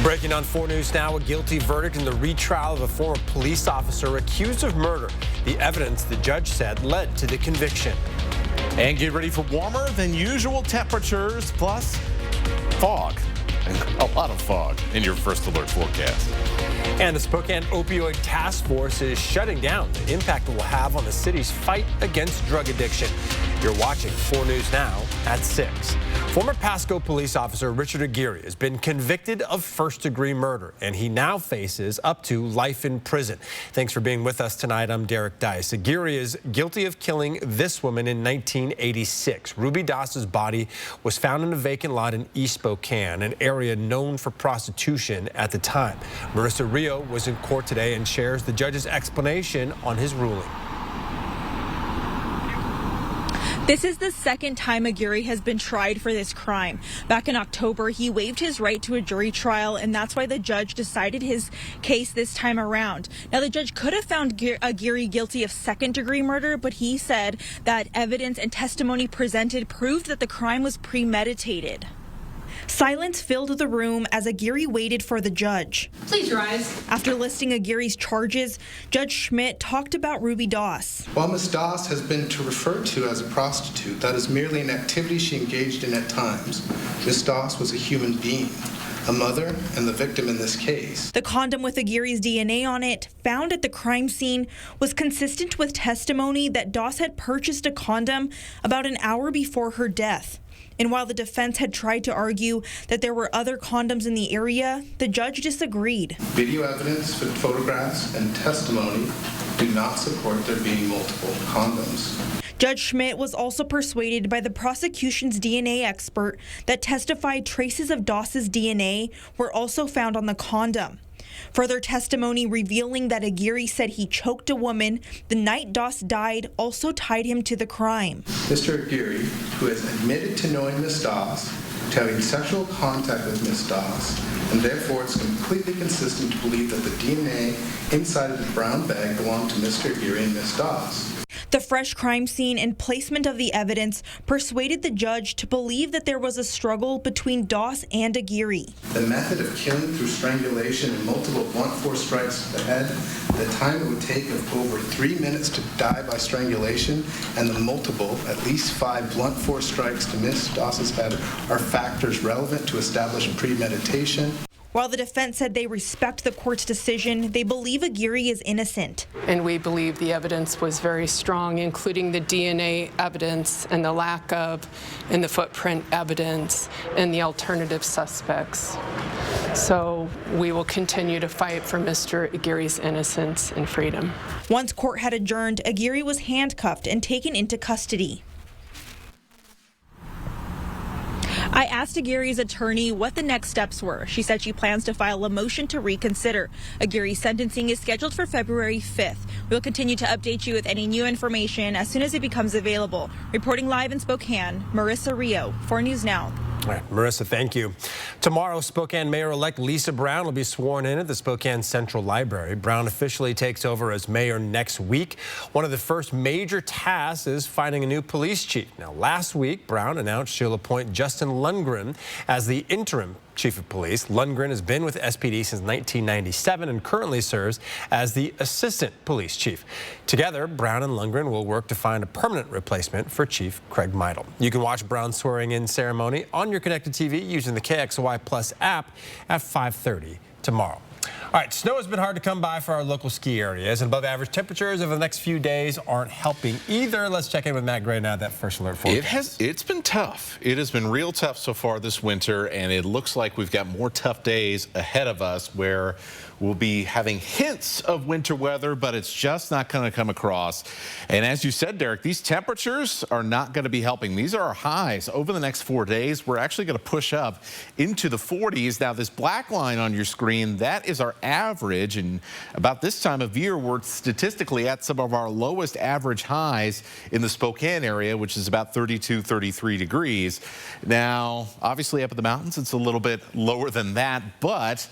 Breaking on 4 News Now, a guilty verdict in the retrial of a former police officer accused of murder. The evidence, the judge said, led to the conviction. And get ready for warmer than usual temperatures, plus fog. And a lot of fog in your first alert forecast. And the Spokane Opioid Task Force is shutting down. The impact it will have on the city's fight against drug addiction. You're watching 4 News Now at 6. Former Pasco police officer Richard Aguirre has been convicted of first-degree murder, and he now faces up to life in prison. Thanks for being with us tonight. I'm Derek Dice. Aguirre is guilty of killing this woman in 1986. Ruby Doss's body was found in a vacant lot in East Spokane, an area known for prostitution at the time. Marissa Rio was in court today and shares the judge's explanation on his ruling. This is the second time Aguirre has been tried for this crime. Back in October, he waived his right to a jury trial, and that's why the judge decided his case this time around. Now, the judge could have found Aguirre guilty of second-degree murder, but he said that evidence and testimony presented proved that the crime was premeditated. Silence filled the room as Aguirre waited for the judge. Please rise. After listing Aguirre's charges, Judge Schmidt talked about Ruby Doss. While Ms. Doss has been referred to as a prostitute, that is merely an activity she engaged in at times. Ms. Doss was a human being, a mother, and the victim in this case. The condom with Aguirre's DNA on it, found at the crime scene, was consistent with testimony that Doss had purchased a condom about an hour before her death. And while the defense had tried to argue that there were other condoms in the area, the judge disagreed. Video evidence, photographs, and testimony do not support there being multiple condoms. Judge Schmidt was also persuaded by the prosecution's DNA expert that testified traces of Doss's DNA were also found on the condom. Further testimony revealing that Aguirre said he choked a woman the night Doss died also tied him to the crime. Mr. Aguirre, who has admitted to knowing Ms. Doss, to having sexual contact with Ms. Doss, and therefore it's completely consistent to believe that the DNA inside of the brown bag belonged to Mr. Aguirre and Ms. Doss. The fresh crime scene and placement of the evidence persuaded the judge to believe that there was a struggle between Doss and Aguirre. The method of killing through strangulation and multiple blunt force strikes to the head, the time it would take of over 3 minutes to die by strangulation, and the multiple, at least 5 blunt force strikes to Ms. Doss's head are factors relevant to establish premeditation. While the defense said they respect the court's decision, they believe Aguirre is innocent. And we believe the evidence was very strong, including the DNA evidence and the lack of, and the footprint evidence and the alternative suspects. So we will continue to fight for Mr. Aguirre's innocence and freedom. Once court had adjourned, Aguirre was handcuffed and taken into custody. I asked Aguirre's attorney what the next steps were. She said she plans to file a motion to reconsider. Aguirre's sentencing is scheduled for February 5th. We'll continue to update you with any new information as soon as it becomes available. Reporting live in Spokane, Marissa Rio, 4 News Now. All right, Marissa, thank you. Tomorrow, Spokane Mayor-elect Lisa Brown will be sworn in at the Spokane Central Library. Brown officially takes over as mayor next week. One of the first major tasks is finding a new police chief. Now, last week, Brown announced she'll appoint Justin Lundgren as the interim chief of police. Lundgren has been with SPD since 1997 and currently serves as the assistant police chief. Together, Brown and Lundgren will work to find a permanent replacement for Chief Craig Meidel. You can watch Brown's swearing-in ceremony on your connected TV using the KXLY Plus app at 5:30 tomorrow. All right, snow has been hard to come by for our local ski areas, and above average temperatures over the next few days aren't helping either. Let's check in with Matt Gray now, that first alert forecast. It's been tough. It has been real tough so far this winter, and it looks like we've got more tough days ahead of us where we'll be having hints of winter weather, but it's just not going to come across. And as you said, Derek, these temperatures are not going to be helping. These are our highs. Over the next 4 days, we're actually going to push up into the 40s. Now, this black line on your screen, that is our average. And about this time of year, we're statistically at some of our lowest average highs in the Spokane area, which is about 32, 33 degrees. Now, obviously up at the mountains, it's a little bit lower than that, but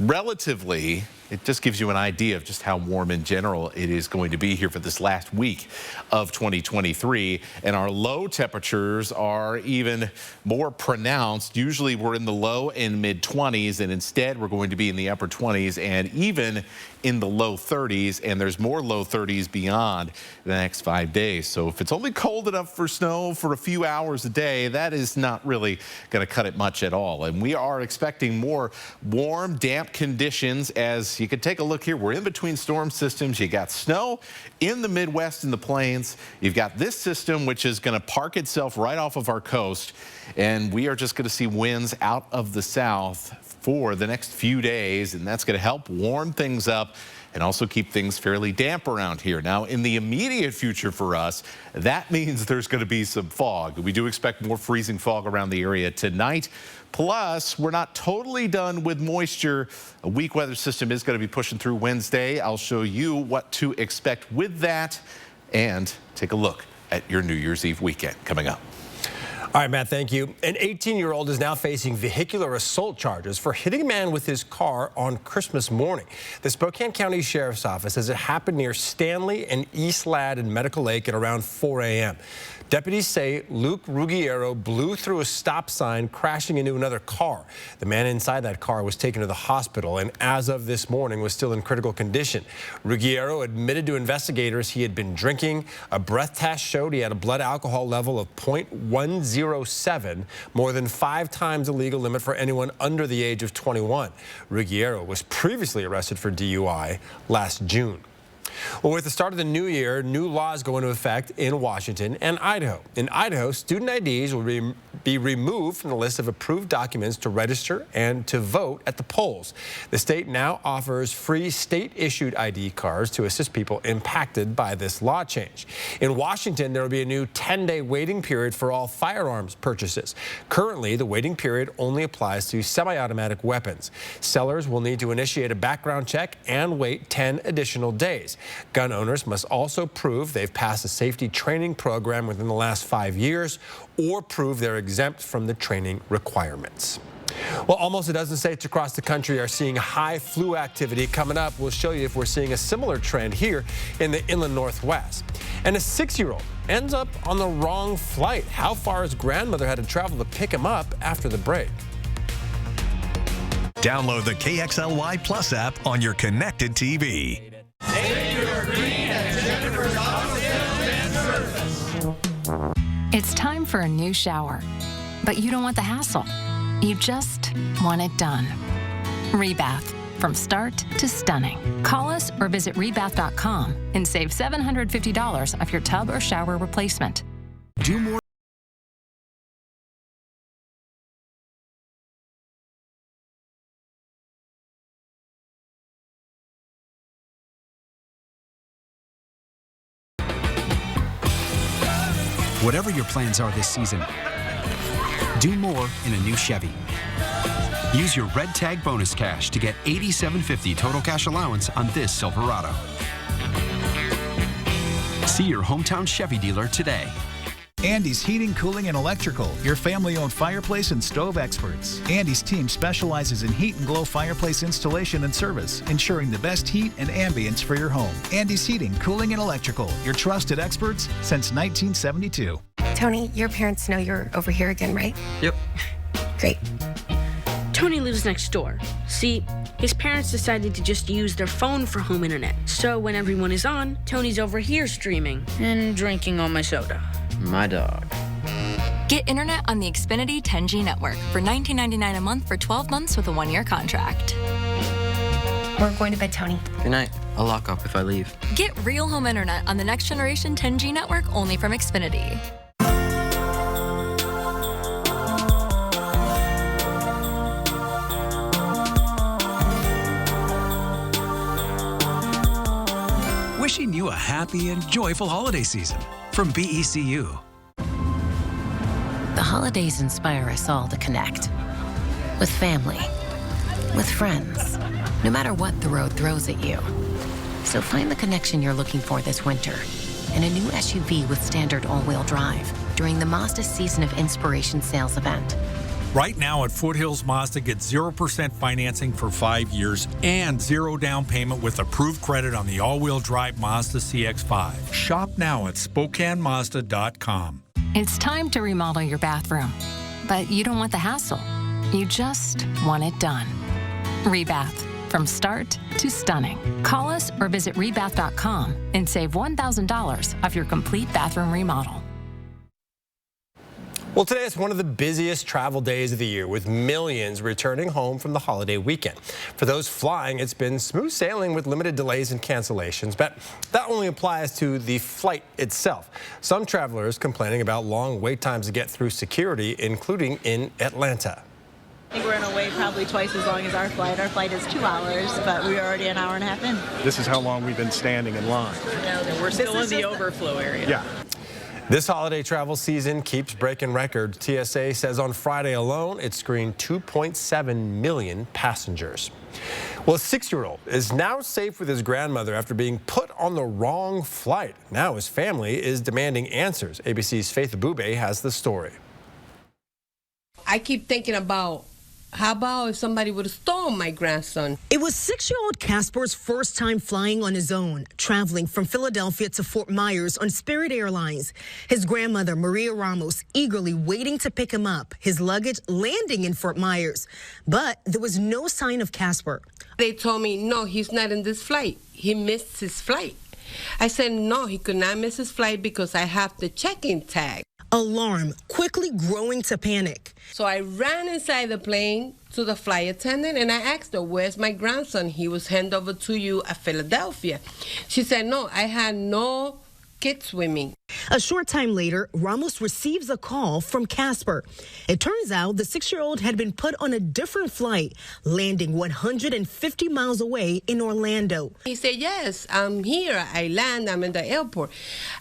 relatively, it just gives you an idea of just how warm in general it is going to be here for this last week of 2023. And our low temperatures are even more pronounced. Usually we're in the low and mid 20s, and instead we're going to be in the upper 20s and even in the low 30s, and there's more low 30s beyond the next 5 days. So if it's only cold enough for snow for a few hours a day, that is not really going to cut it much at all. And we are expecting more warm, damp conditions. As you can take a look here, we're in between storm systems. You got snow in the Midwest and the plains. You've got this system, which is going to park itself right off of our coast, and we are just going to see winds out of the south for the next few days, and that's going to help warm things up and also keep things fairly damp around here. Now, in the immediate future for us, that means there's going to be some fog. We do expect more freezing fog around the area tonight. Plus, we're not totally done with moisture. A weak weather system is going to be pushing through Wednesday. I'll show you what to expect with that and take a look at your New Year's Eve weekend coming up. All right, Matt, thank you. An 18-year-old is now facing vehicular assault charges for hitting a man with his car on Christmas morning. The Spokane County Sheriff's Office says it happened near Stanley and East Ladd in Medical Lake at around 4 a.m. Deputies say Luke Ruggiero blew through a stop sign, crashing into another car. The man inside that car was taken to the hospital and as of this morning was still in critical condition. Ruggiero admitted to investigators he had been drinking. A breath test showed he had a blood alcohol level of 0.107, more than 5 times the legal limit for anyone under the age of 21. Ruggiero was previously arrested for DUI last June. Well, with the start of the new year, new laws go into effect in Washington and Idaho. In Idaho, student IDs will be removed from the list of approved documents to register and to vote at the polls. The state now offers free state-issued ID cards to assist people impacted by this law change. In Washington, there will be a new 10-day waiting period for all firearms purchases. Currently, the waiting period only applies to semi-automatic weapons. Sellers will need to initiate a background check and wait 10 additional days. Gun owners must also prove they've passed a safety training program within the last 5 years or prove they're exempt from the training requirements. Well, almost a dozen states across the country are seeing high flu activity. Coming up, we'll show you if we're seeing a similar trend here in the inland Northwest. And a 6-year-old ends up on the wrong flight. How far his grandmother had to travel to pick him up after the break. Download the KXLY Plus app on your connected TV. It's time for a new shower, but you don't want the hassle. You just want it done. Rebath, from start to stunning. Call us or visit rebath.com and save $750 off your tub or shower replacement. Do more. Whatever your plans are this season, do more in a new Chevy. Use your Red Tag bonus cash to get $87.50 total cash allowance on this Silverado. See your hometown Chevy dealer today. Andy's Heating, Cooling, and Electrical, your family-owned fireplace and stove experts. Andy's team specializes in heat and glow fireplace installation and service, ensuring the best heat and ambience for your home. Andy's Heating, Cooling, and Electrical, your trusted experts since 1972. Tony, your parents know you're over here again, right? Yep. Great. Tony lives next door. See, his parents decided to just use their phone for home internet. So when everyone is on, Tony's over here streaming and drinking all my soda. My dog. Get internet on the Xfinity 10G network for $19.99 a month for 12 months with a 1-year contract. We're going to bed, Tony. Good night. I'll lock up if I leave. Get real home internet on the next generation 10G network only from Xfinity. Wishing you a happy and joyful holiday season from BECU. The holidays inspire us all to connect. With family, with friends, no matter what the road throws at you. So find the connection you're looking for this winter in a new SUV with standard all-wheel drive during the Mazda Season of Inspiration sales event. Right now at Foothills Mazda, get 0% financing for 5 years and 0 down payment with approved credit on the all-wheel drive Mazda CX-5. Shop now at SpokaneMazda.com. It's time to remodel your bathroom, but you don't want the hassle. You just want it done. Rebath, from start to stunning. Call us or visit rebath.com and save $1,000 off your complete bathroom remodel. Well, today is one of the busiest travel days of the year, with millions returning home from the holiday weekend. For those flying, it's been smooth sailing with limited delays and cancellations, but that only applies to the flight itself. Some travelers complaining about long wait times to get through security, including in Atlanta. I think we're going to wait probably twice as long as our flight. Our flight is 2 hours, but we're already an hour and a half in. This is how long we've been standing in line. No, we're still in the overflow area. Yeah. This holiday travel season keeps breaking records. TSA says on Friday alone, it screened 2.7 million passengers. Well, a 6-year-old is now safe with his grandmother after being put on the wrong flight. Now his family is demanding answers. ABC's Faith Abube has the story. I keep thinking about, how about if somebody would have stolen my grandson? It was 6-year-old Casper's first time flying on his own, traveling from Philadelphia to Fort Myers on Spirit Airlines. His grandmother, Maria Ramos, eagerly waiting to pick him up, his luggage landing in Fort Myers. But there was no sign of Casper. They told me, no, he's not in this flight. He missed his flight. I said, no, he could not miss his flight because I have the check-in tag. Alarm quickly growing to panic. So I ran inside the plane to the flight attendant and I asked her, where's my grandson? He was handed over to you at Philadelphia. She said, no, I had no kids with me. A short time later, Ramos receives a call from Casper. It turns out the 6-year-old had been put on a different flight, landing 150 miles away in Orlando. He said, yes, I'm here. I land. I'm in the airport.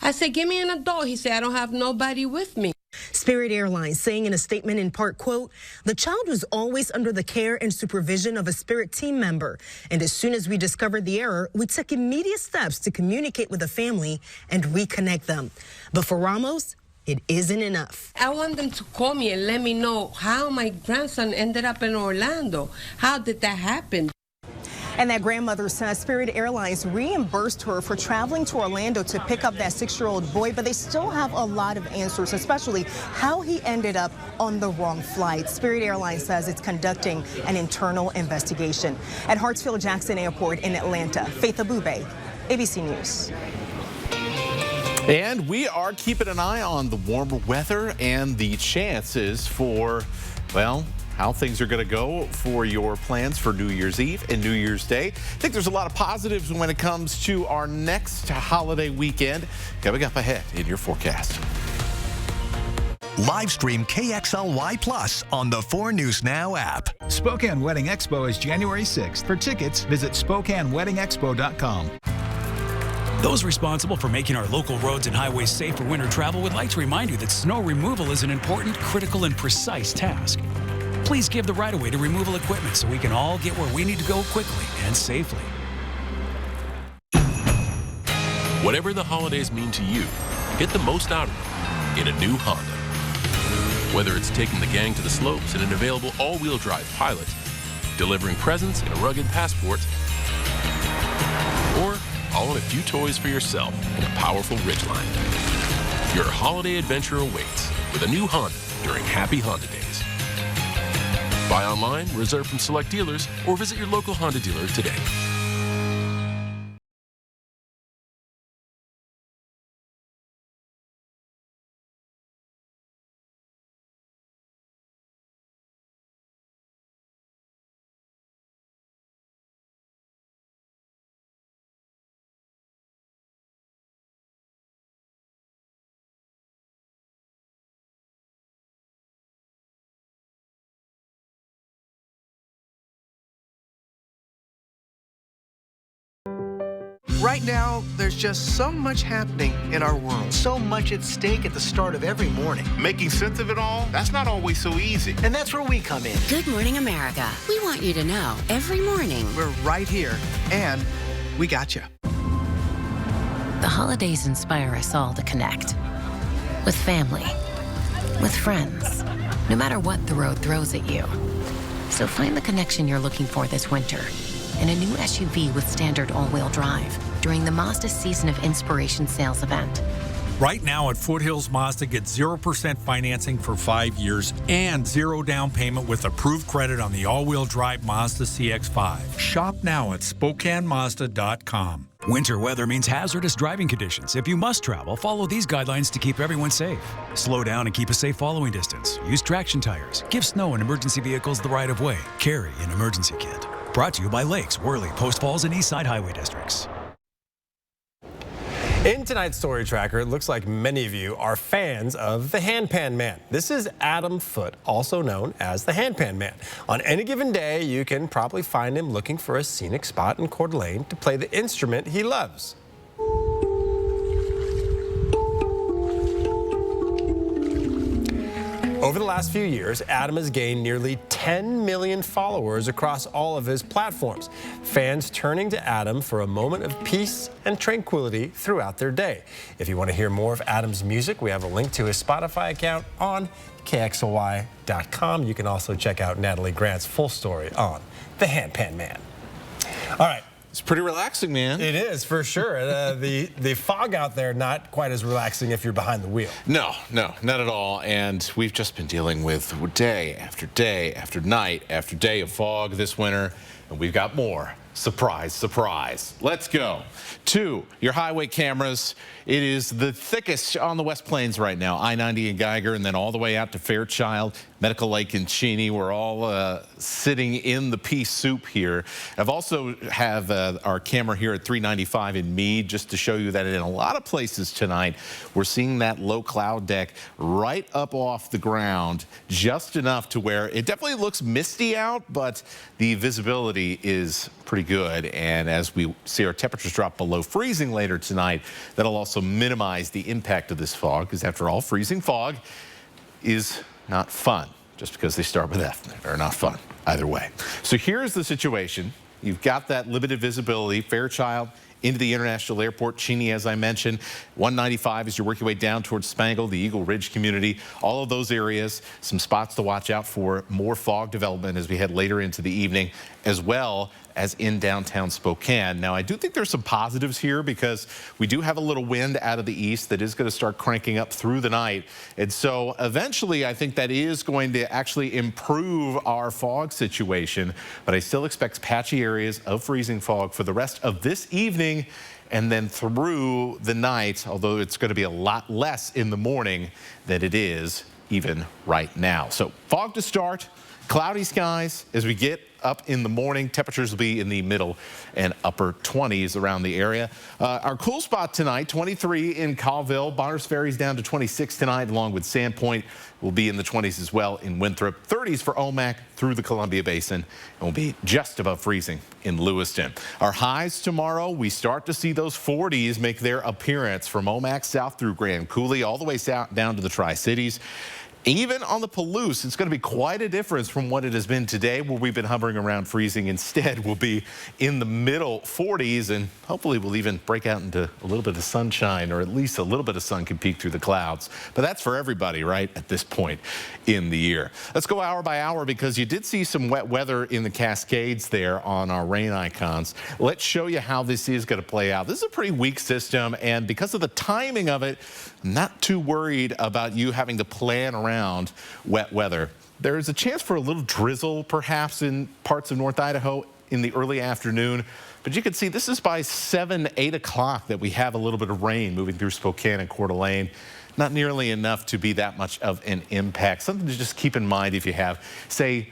I said, give me an adult. He said, I don't have nobody with me. Spirit Airlines saying in a statement in part, quote, the child was always under the care and supervision of a Spirit team member. And as soon as we discovered the error, we took immediate steps to communicate with the family and reconnect them. But for Ramos, it isn't enough. I want them to call me and let me know how my grandson ended up in Orlando. How did that happen? And that grandmother says Spirit Airlines reimbursed her for traveling to Orlando to pick up that 6-year-old boy, but they still have a lot of answers, especially how he ended up on the wrong flight. Spirit Airlines says it's conducting an internal investigation. At Hartsfield-Jackson Airport in Atlanta, Faith Abube, ABC News. And we are keeping an eye on the warmer weather and the chances for, well, how things are going to go for your plans for New Year's Eve and New Year's Day. I think there's a lot of positives when it comes to our next holiday weekend. Coming up ahead in your forecast. Live stream KXLY Plus on the 4 News Now app. Spokane Wedding Expo is January 6th. For tickets, visit SpokaneWeddingExpo.com. Those responsible for making our local roads and highways safe for winter travel would like to remind you that snow removal is an important, critical, and precise task. Please give the right-of-way to removal equipment so we can all get where we need to go quickly and safely. Whatever the holidays mean to you, get the most out of them in a new Honda. Whether it's taking the gang to the slopes in an available all-wheel drive Pilot, delivering presents in a rugged Passport, or hauling a few toys for yourself in a powerful Ridgeline. Your holiday adventure awaits with a new Honda during Happy Honda Days. Buy online, reserve from select dealers, or visit your local Honda dealer today. Right now, there's just so much happening in our world. So much at stake at the start of every morning. Making sense of it all, that's not always so easy. And that's where we come in. Good Morning America. We want you to know every morning. We're right here, and we got you. The holidays inspire us all to connect. With family, with friends, no matter what the road throws at you. So find the connection you're looking for this winter in a new SUV with standard all-wheel drive during the Mazda Season of Inspiration sales event. Right now at Foothills Mazda, get 0% financing for 5 years and 0 down payment with approved credit on the all-wheel drive Mazda CX-5. Shop now at SpokaneMazda.com. Winter weather means hazardous driving conditions. If you must travel, follow these guidelines to keep everyone safe. Slow down and keep a safe following distance. Use traction tires. Give snow and emergency vehicles the right of way. Carry an emergency kit. Brought to you by Lakes, Worley, Post Falls, and Eastside Highway Districts. In tonight's Story Tracker, it looks like many of you are fans of the Handpan Man. This is Adam Foote, also known as the Handpan Man. On any given day, you can probably find him looking for a scenic spot in Coeur d'Alene to play the instrument he loves. Over the last few years, Adam has gained nearly 10 million followers across all of his platforms. Fans turning to Adam for a moment of peace and tranquility throughout their day. If you want to hear more of Adam's music, we have a link to his Spotify account on KXLY.com. You can also check out Natalie Grant's full story on the Handpan Man. All right. It's pretty relaxing, man. It is, for sure. The fog out there, not quite as relaxing if you're behind the wheel. No, not at all. And we've just been dealing with day after day after night after day of fog this winter, and we've got more. Surprise, surprise. Let's go to your highway cameras. It is the thickest on the West Plains right now, I-90 and Geiger, and then all the way out to Fairchild, Medical Lake and Cheney. We're all sitting in the pea soup here. I've also have our camera here at 395 in Meade, just to show you that in a lot of places tonight, we're seeing that low cloud deck right up off the ground, just enough to where it definitely looks misty out, but the visibility is pretty good. And as we see our temperatures drop below freezing later tonight, that'll also minimize the impact of this fog, because after all, freezing fog is not fun. Just because they start with F, they're not fun either way. So here's the situation. You've got that limited visibility, Fairchild into the International Airport, Cheney, as I mentioned, 195 as you're working your way down towards Spangle, the Eagle Ridge community, all of those areas, some spots to watch out for more fog development as we head later into the evening, as well as in downtown Spokane. Now, I do think there's some positives here because we do have a little wind out of the east that is going to start cranking up through the night. And so eventually, I think that is going to actually improve our fog situation. But I still expect patchy areas of freezing fog for the rest of this evening and then through the night, although it's going to be a lot less in the morning than it is even right now. So fog to start, cloudy skies as we get up in the morning. Temperatures will be in the middle and upper 20s around the area. Our cool spot tonight, 23 in Colville. Bonners Ferry's down to 26 tonight, along with Sandpoint will be in the 20s as well in Winthrop. 30s for Omak through the Columbia Basin, and will be just above freezing in Lewiston. Our highs tomorrow, we start to see those 40s make their appearance from Omak south through Grand Coulee, all the way south down to the Tri-Cities. Even on the Palouse, it's going to be quite a difference from what it has been today, where we've been hovering around freezing. Instead, we'll be in the middle 40s, and hopefully we'll even break out into a little bit of sunshine, or at least a little bit of sun can peek through the clouds. But that's for everybody, right, at this point in the year. Let's go hour by hour, because you did see some wet weather in the Cascades there on our rain icons. Let's show you how this is going to play out. This is a pretty weak system, and because of the timing of it, I'm not too worried about you having to plan around wet weather. There is a chance for a little drizzle perhaps in parts of North Idaho in the early afternoon, but you can see this is by 7, 8 o'clock that we have a little bit of rain moving through Spokane and Coeur d'Alene. Not nearly enough to be that much of an impact. Something to just keep in mind if you have, say,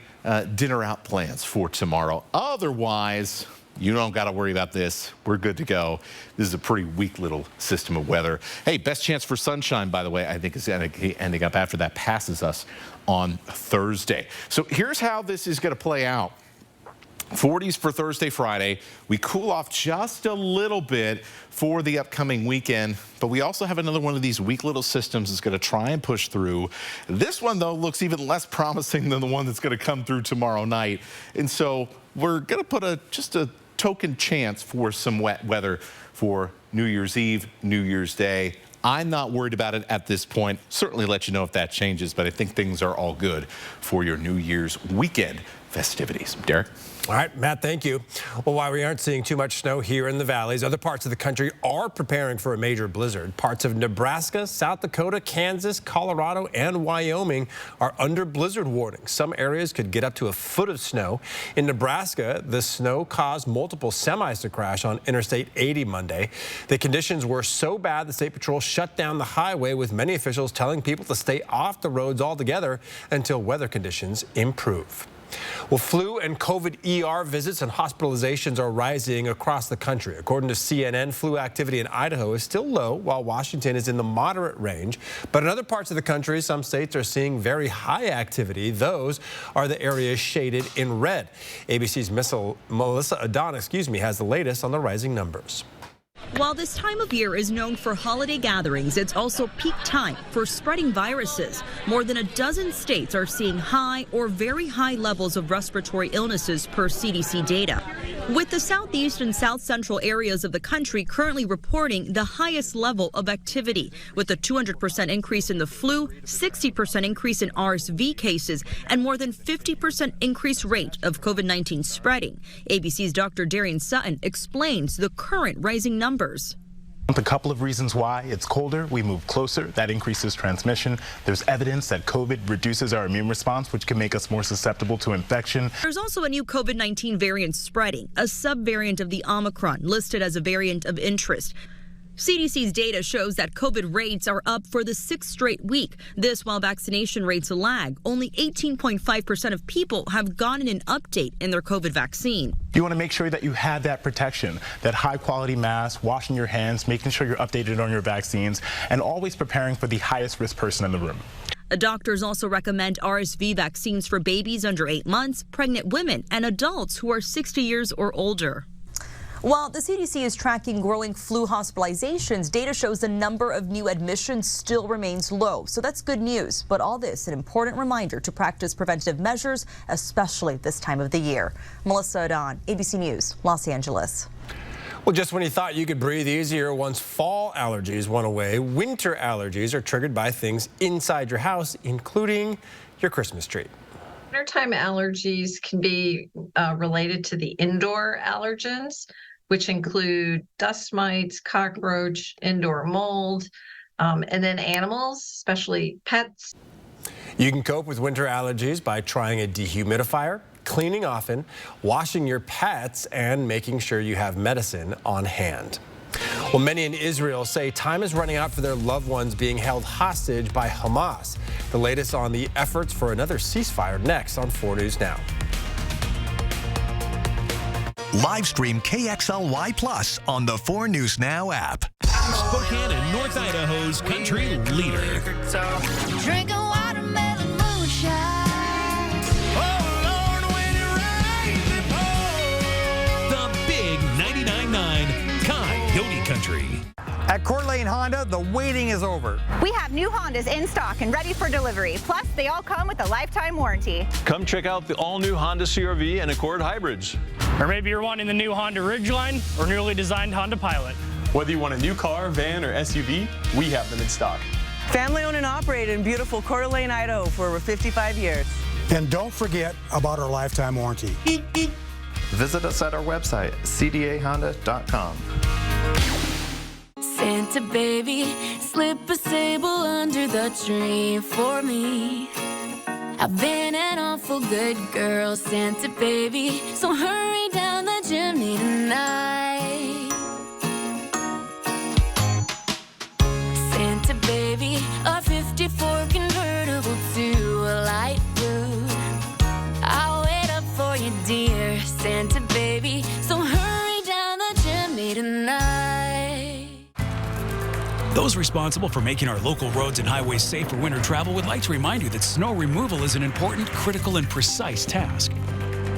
dinner out plans for tomorrow. Otherwise, you don't got to worry about this. We're good to go. This is a pretty weak little system of weather. Hey, best chance for sunshine, by the way, I think is ending up after that passes us on Thursday. So here's how this is going to play out. 40s for Thursday, Friday. We cool off just a little bit for the upcoming weekend, but we also have another one of these weak little systems that's going to try and push through. This one, though, looks even less promising than the one that's going to come through tomorrow night. And so we're going to put just a token chance for some wet weather for New Year's Eve, New Year's Day. I'm not worried about it at this point. Certainly let you know if that changes, but I think things are all good for your New Year's weekend festivities. Derek? All right, Matt, thank you. Well, while we aren't seeing too much snow here in the valleys, other parts of the country are preparing for a major blizzard. Parts of Nebraska, South Dakota, Kansas, Colorado, and Wyoming are under blizzard warnings. Some areas could get up to a foot of snow. In Nebraska, the snow caused multiple semis to crash on Interstate 80 Monday. The conditions were so bad the State Patrol shut down the highway, with many officials telling people to stay off the roads altogether until weather conditions improve. Well, flu and COVID ER visits and hospitalizations are rising across the country. According to CNN, flu activity in Idaho is still low, while Washington is in the moderate range. But in other parts of the country, some states are seeing very high activity. Those are the areas shaded in red. ABC's Melissa Adon, has the latest on the rising numbers. While this time of year is known for holiday gatherings, it's also peak time for spreading viruses. More than a dozen states are seeing high or very high levels of respiratory illnesses per CDC data, with the southeast and south central areas of the country currently reporting the highest level of activity, with a 200% increase in the flu, 60% increase in RSV cases, and more than 50% increased rate of COVID-19 spreading. ABC's Dr. Darian Sutton explains the current rising numbers. A couple of reasons why. It's colder, we move closer, that increases transmission. There's evidence that COVID reduces our immune response, which can make us more susceptible to infection. There's also a new COVID-19 variant spreading, a subvariant of the Omicron listed as a variant of interest. CDC's data shows that COVID rates are up for the 6th straight week. This while vaccination rates lag. Only 18.5% of people have gotten an update in their COVID vaccine. You want to make sure that you have that protection, that high quality mask, washing your hands, making sure you're updated on your vaccines, and always preparing for the highest risk person in the room. Doctors also recommend RSV vaccines for babies under 8 months, pregnant women, and adults who are 60 years or older. While the CDC is tracking growing flu hospitalizations, data shows the number of new admissions still remains low. So that's good news. But all this, an important reminder to practice preventative measures, especially this time of the year. Melissa Adon, ABC News, Los Angeles. Well, just when you thought you could breathe easier once fall allergies went away, winter allergies are triggered by things inside your house, including your Christmas tree. Wintertime allergies can be related to the indoor allergens, which include dust mites, cockroach, indoor mold, and then animals, especially pets. You can cope with winter allergies by trying a dehumidifier, cleaning often, washing your pets, and making sure you have medicine on hand. Well, many in Israel say time is running out for their loved ones being held hostage by Hamas. The latest on the efforts for another ceasefire next on 4 News Now. Live stream KXLY Plus on the 4 News Now app. Spokane and North Idaho's country leader. Drinking watermelon moonshine. Oh, Lord, when it rains, it pours. The big 99.9 Coyote Country. At Coeur d'Alene Honda, the waiting is over. We have new Hondas in stock and ready for delivery. Plus, they all come with a lifetime warranty. Come check out the all-new Honda CR-V and Accord hybrids. Or maybe you're wanting the new Honda Ridgeline or newly designed Honda Pilot. Whether you want a new car, van, or SUV, we have them in stock. Family owned and operated in beautiful Coeur d'Alene, Idaho for over 55 years. And don't forget about our lifetime warranty. Visit us at our website, cdahonda.com. Santa baby, slip a sable under the tree for me. I've been an awful good girl, Santa baby, so hurry down the chimney tonight. Santa baby, a 54 convertible to a light blue. I'll wait up for you, dear Santa baby, so hurry down the chimney tonight. Those responsible for making our local roads and highways safe for winter travel would like to remind you that snow removal is an important, critical, and precise task.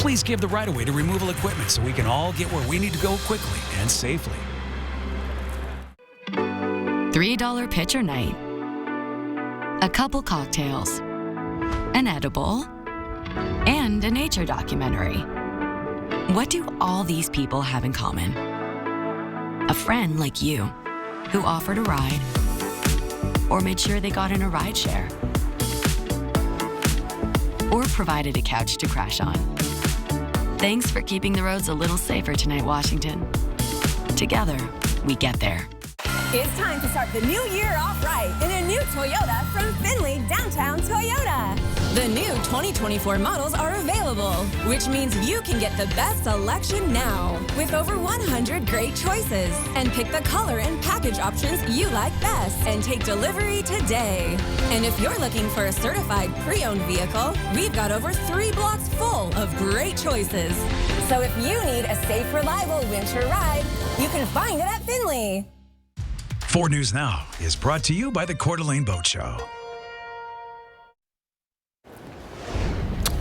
Please give the right-of-way to removal equipment so we can all get where we need to go quickly and safely. $3 pitcher night. A couple cocktails. An edible. And a nature documentary. What do all these people have in common? A friend like you, who offered a ride, or made sure they got in a rideshare, or provided a couch to crash on. Thanks for keeping the roads a little safer tonight, Washington. Together, we get there. It's time to start the new year off right in a new Toyota from Findlay Downtown Toyota. The new 2024 models are available, which means you can get the best selection now with over 100 great choices. And pick the color and package options you like best and take delivery today. And if you're looking for a certified pre-owned vehicle, we've got over 3 blocks full of great choices. So if you need a safe, reliable winter ride, you can find it at Findlay. 4 News Now is brought to you by the Coeur d'Alene Boat Show.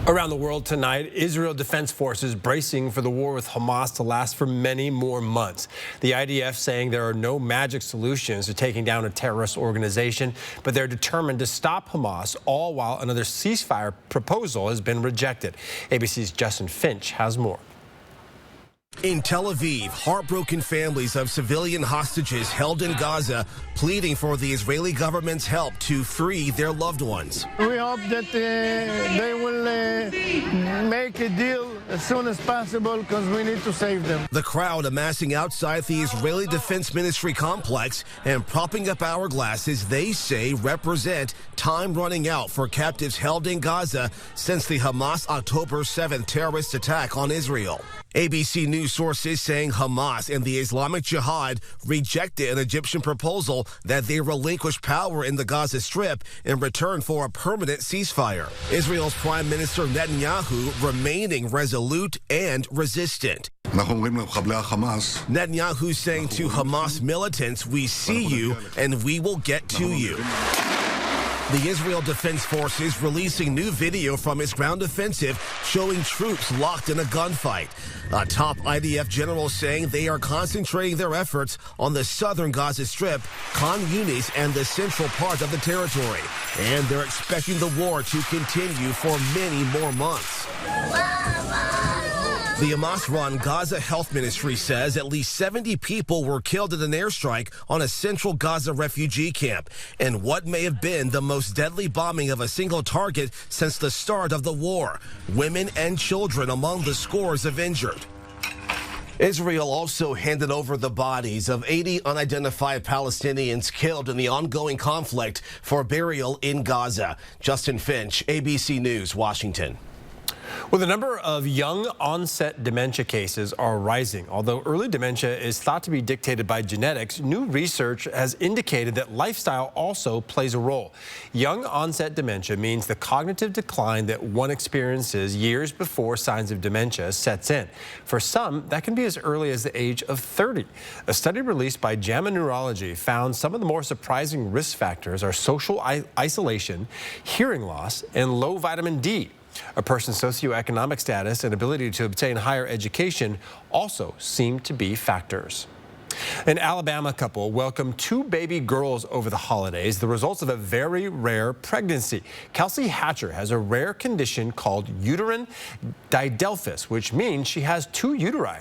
Around the world tonight, Israel Defense Forces bracing for the war with Hamas to last for many more months. The IDF saying there are no magic solutions to taking down a terrorist organization, but they're determined to stop Hamas, all while another ceasefire proposal has been rejected. ABC's Justin Finch has more. In Tel Aviv, heartbroken families of civilian hostages held in Gaza pleading for the Israeli government's help to free their loved ones. We hope that they will make a deal as soon as possible because we need to save them. The crowd amassing outside the Israeli Defense Ministry complex and propping up hourglasses they say represent time running out for captives held in Gaza since the Hamas October 7th terrorist attack on Israel. ABC News sources saying Hamas and the Islamic Jihad rejected an Egyptian proposal that they relinquish power in the Gaza Strip in return for a permanent ceasefire. Israel's Prime Minister Netanyahu remaining resolute and resistant. Netanyahu saying to Hamas militants, "We see you and we will get to you." The Israel Defense Forces releasing new video from its ground offensive showing troops locked in a gunfight. A top IDF general saying they are concentrating their efforts on the southern Gaza Strip, Khan Yunis, and the central part of the territory. And they're expecting the war to continue for many more months. The Hamas-run Gaza Health Ministry says at least 70 people were killed in an airstrike on a central Gaza refugee camp in what may have been the most deadly bombing of a single target since the start of the war. Women and children among the scores of injured. Israel also handed over the bodies of 80 unidentified Palestinians killed in the ongoing conflict for burial in Gaza. Justin Finch, ABC News, Washington. Well, the number of young onset dementia cases are rising. Although early dementia is thought to be dictated by genetics, new research has indicated that lifestyle also plays a role. Young onset dementia means the cognitive decline that one experiences years before signs of dementia sets in. For some, that can be as early as the age of 30. A study released by JAMA Neurology found some of the more surprising risk factors are social isolation, hearing loss, and low vitamin D. A person's socioeconomic status and ability to obtain higher education also seem to be factors. An Alabama couple welcomed 2 baby girls over the holidays, the results of a very rare pregnancy. Kelsey Hatcher has a rare condition called uterine didelphys, which means she has 2 uteri.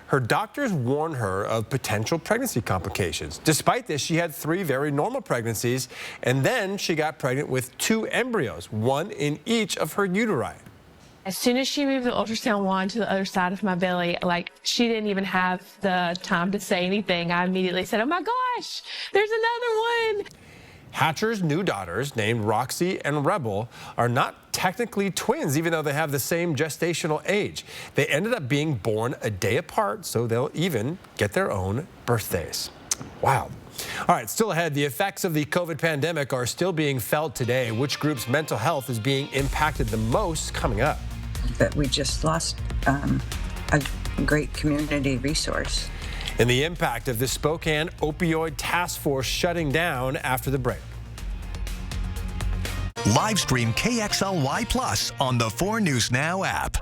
Her doctors warned her of potential pregnancy complications. Despite this, she had 3 very normal pregnancies, and then she got pregnant with 2 embryos, 1 in each of her uteri. As soon as she moved the ultrasound wand to the other side of my belly, like she didn't even have the time to say anything. I immediately said, "Oh my gosh, there's another one." Hatcher's new daughters, named Roxy and Rebel, are not technically twins, even though they have the same gestational age. They ended up being born a day apart, so they'll even get their own birthdays. Wow. All right, still ahead, the effects of the COVID pandemic are still being felt today. Which group's mental health is being impacted the most? Coming up. That we just lost a great community resource. And the impact of the Spokane Opioid Task Force shutting down after the break. Live stream KXLY Plus on the 4 News Now app.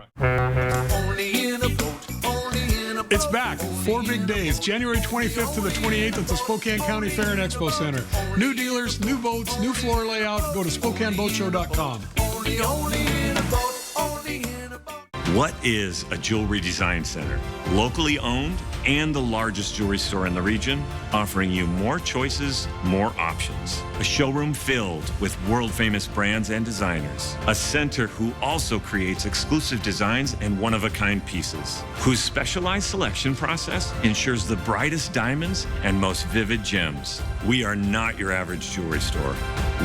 It's back. 4 big days, January 25th to the 28th at the Spokane County Fair and Expo Center. New dealers, new boats, new floor layout. Go to SpokaneBoatShow.com. What is a jewelry design center? Locally owned, and the largest jewelry store in the region, offering you more choices, more options. A showroom filled with world-famous brands and designers. A center who also creates exclusive designs and one-of-a-kind pieces. Whose specialized selection process ensures the brightest diamonds and most vivid gems. We are not your average jewelry store.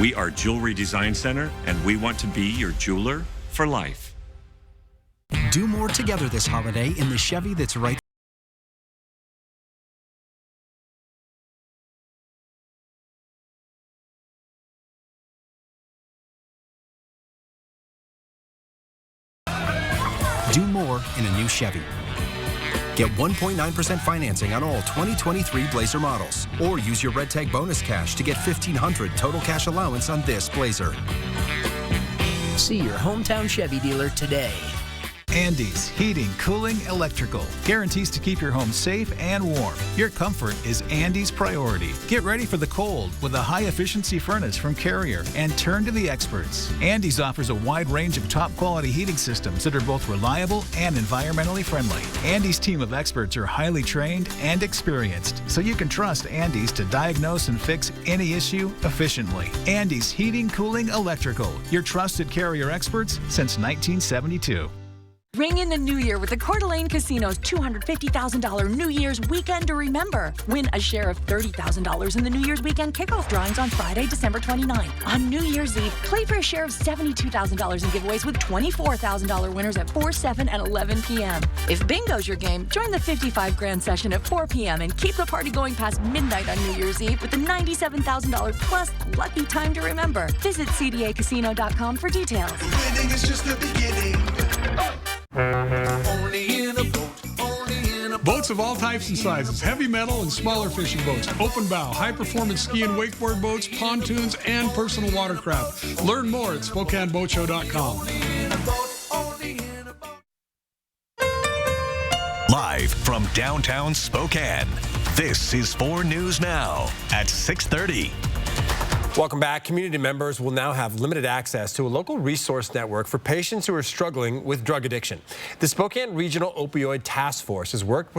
We are Jewelry Design Center, and we want to be your jeweler for life. Do more together this holiday in the Chevy that's right. Do more in a new Chevy. Get 1.9% financing on all 2023 Blazer models. Or use your Red Tag bonus cash to get $1,500 total cash allowance on this Blazer. See your hometown Chevy dealer today. Andes Heating, Cooling, Electrical guarantees to keep your home safe and warm. Your comfort is Andes' priority. Get ready for the cold with a high-efficiency furnace from Carrier and turn to the experts. Andes offers a wide range of top-quality heating systems that are both reliable and environmentally friendly. Andes' team of experts are highly trained and experienced, so you can trust Andes to diagnose and fix any issue efficiently. Andes Heating, Cooling, Electrical, your trusted Carrier experts since 1972. Ring in the new year with the Coeur d'Alene Casino's $250,000 New Year's weekend to remember. Win a share of $30,000 in the New Year's weekend kickoff drawings on Friday, December 29th. On New Year's Eve, play for a share of $72,000 in giveaways with $24,000 winners at 4, 7, and 11 p.m. If bingo's your game, join the 55 grand session at 4 p.m. and keep the party going past midnight on New Year's Eve with the $97,000 plus lucky time to remember. Visit cdacasino.com for details. Winning is just the beginning. Boats of all types and sizes, heavy metal and smaller fishing boats, open bow, high-performance ski and wakeboard boats, pontoons, and personal watercraft. Learn more at SpokaneBoatShow.com. Live from downtown Spokane, this is 4 News Now at 6:30. Welcome back. Community members will now have limited access to a local resource network for patients who are struggling with drug addiction. The Spokane Regional Opioid Task Force has worked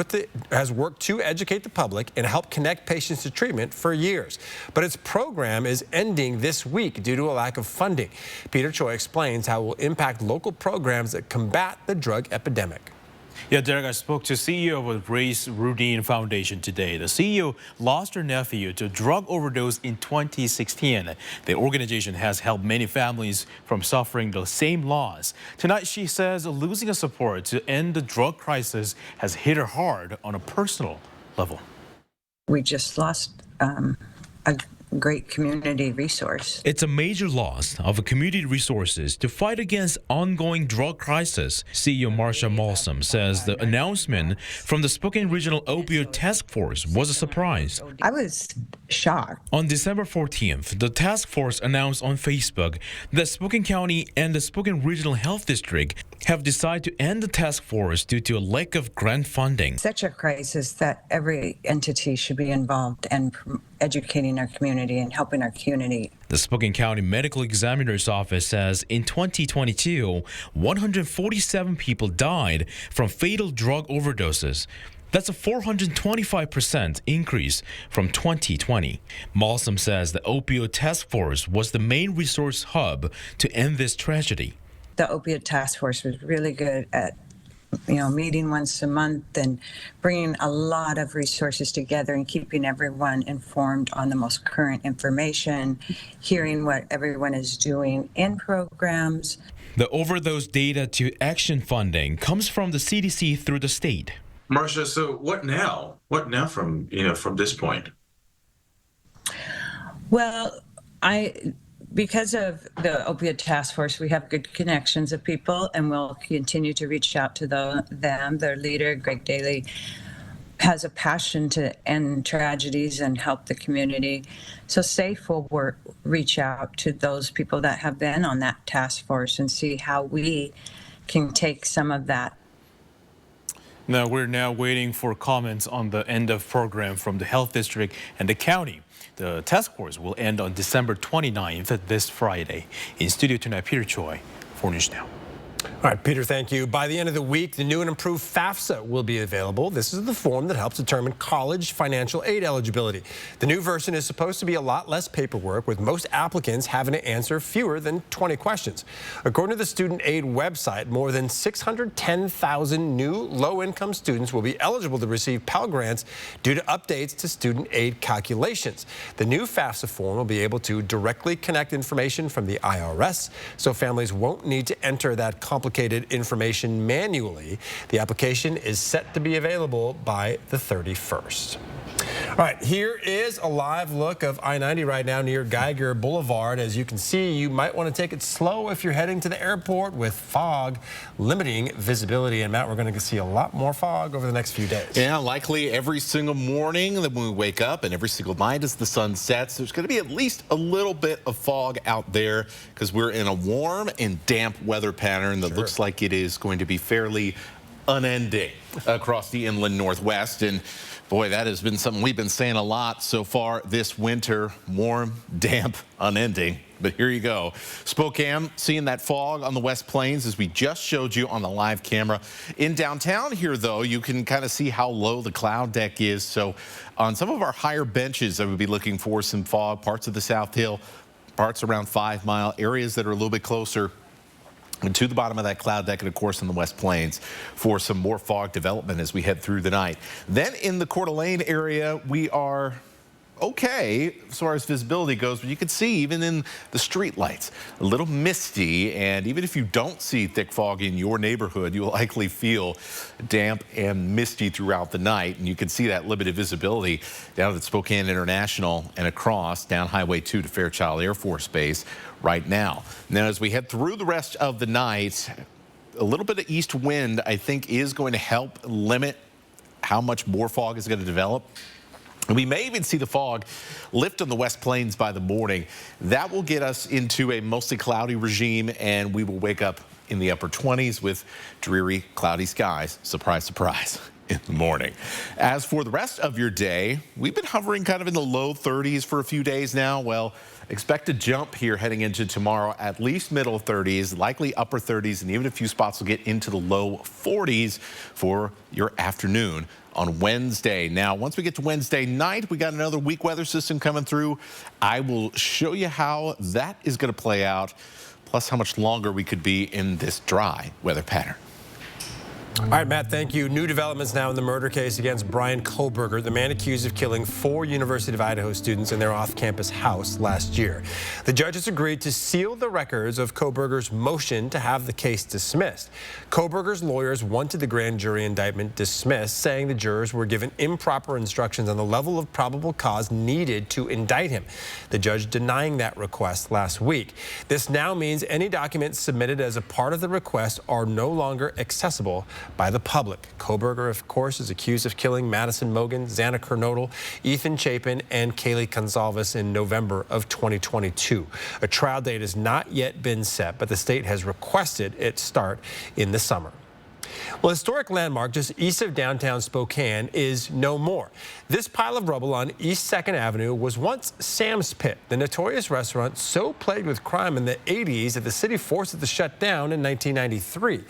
to educate the public and help connect patients to treatment for years. But its program is ending this week due to a lack of funding. Peter Choi explains how it will impact local programs that combat the drug epidemic. Yeah, Derek, I spoke to CEO of the Race Routine Foundation today. The CEO lost her nephew to drug overdose in 2016. The organization has helped many families from suffering the same loss. Tonight, she says losing a support to end the drug crisis has hit her hard on a personal level. We just lost a great community resource. It's a major loss of community resources to fight against ongoing drug crisis. CEO Marsha Malsom says the announcement from the Spokane Regional Opioid Task Force was a surprise. I was shocked. On December 14th, the task force announced on Facebook that Spokane County and the Spokane Regional Health District have decided to end the task force due to a lack of grant funding. Such a crisis that every entity should be involved and educating our community and helping our community. The Spokane County Medical Examiner's Office says in 2022, 147 people died from fatal drug overdoses. That's a 425% increase from 2020. Malsom says the Opioid Task Force was the main resource hub to end this tragedy. The Opioid Task Force was really good at meeting once a month and bringing a lot of resources together and keeping everyone informed on the most current information, hearing what everyone is doing in programs. The overdose data to action funding comes from the CDC through the state. Marsha, so what now? What now from this point? Well, because of the Opioid Task Force, we have good connections of people, and we'll continue to reach out to them. Their leader, Greg Daly, has a passion to end tragedies and help the community. So SAFE will reach out to those people that have been on that task force and see how we can take some of that. Now, we're now waiting for comments on the end of program from the health district and the county. The task force will end on December 29th, this Friday. In studio tonight, Peter Choi, 4 News Now. All right, Peter, thank you. By the end of the week, the new and improved FAFSA will be available. This is the form that helps determine college financial aid eligibility. The new version is supposed to be a lot less paperwork, with most applicants having to answer fewer than 20 questions. According to the student aid website, more than 610,000 new low-income students will be eligible to receive Pell Grants due to updates to student aid calculations. The new FAFSA form will be able to directly connect information from the IRS, so families won't need to enter that complicated information manually. The application is set to be available by the 31st. All right, here is a live look of I-90 right now near Geiger Boulevard. As you can see, you might want to take it slow if you're heading to the airport, with fog limiting visibility. And Matt, we're going to see a lot more fog over the next few days. Yeah, likely every single morning that when we wake up and every single night as the sun sets, there's going to be at least a little bit of fog out there because we're in a warm and damp weather pattern that looks like it is going to be fairly unending across the inland Northwest. And boy, that has been something we've been saying a lot so far this winter. Warm, damp, unending. But here you go. Spokane, seeing that fog on the West Plains as we just showed you on the live camera. In downtown here, though, you can kind of see how low the cloud deck is. So on some of our higher benches, I would be looking for some fog. Parts of the South Hill, parts around 5 Mile, areas that are a little bit closer to the bottom of that cloud deck, and of course in the West Plains for some more fog development as we head through the night. Then in the Coeur d'Alene area, we are okay as far as visibility goes, but you can see even in the street lights, a little misty, and even if you don't see thick fog in your neighborhood, you'll likely feel damp and misty throughout the night, and you can see that limited visibility down at Spokane International and across down Highway 2 to Fairchild Air Force Base right now. Now, as we head through the rest of the night, a little bit of east wind, I think, is going to help limit how much more fog is going to develop. We may even see the fog lift on the West Plains by the morning. That will get us into a mostly cloudy regime, and we will wake up in the upper 20s with dreary, cloudy skies. Surprise, surprise, in the morning. As for the rest of your day, we've been hovering kind of in the low 30s for a few days now. Well, expect a jump here heading into tomorrow, at least middle 30s, likely upper 30s, and even a few spots will get into the low 40s for your afternoon on Wednesday. Now, once we get to Wednesday night, we got another weak weather system coming through. I will show you how that is going to play out, plus how much longer we could be in this dry weather pattern. All right, Matt, thank you. New developments now in the murder case against Bryan Kohberger, the man accused of killing 4 University of Idaho students in their off-campus house last year. The judges agreed to seal the records of Kohberger's motion to have the case dismissed. Kohberger's lawyers wanted the grand jury indictment dismissed, saying the jurors were given improper instructions on the level of probable cause needed to indict him. The judge denying that request last week. This now means any documents submitted as a part of the request are no longer accessible by the public. Kohberger, of course, is accused of killing Madison Mogen, Xana Kernodle, Ethan Chapin, and Kaylee Gonzalez in November of 2022. A trial date has not yet been set, but the state has requested it start in the summer. Well, a historic landmark just east of downtown Spokane is no more. This pile of rubble on East 2nd Avenue was once Sam's Pit, the notorious restaurant so plagued with crime in the 80s that the city forced it to shut down in 1993.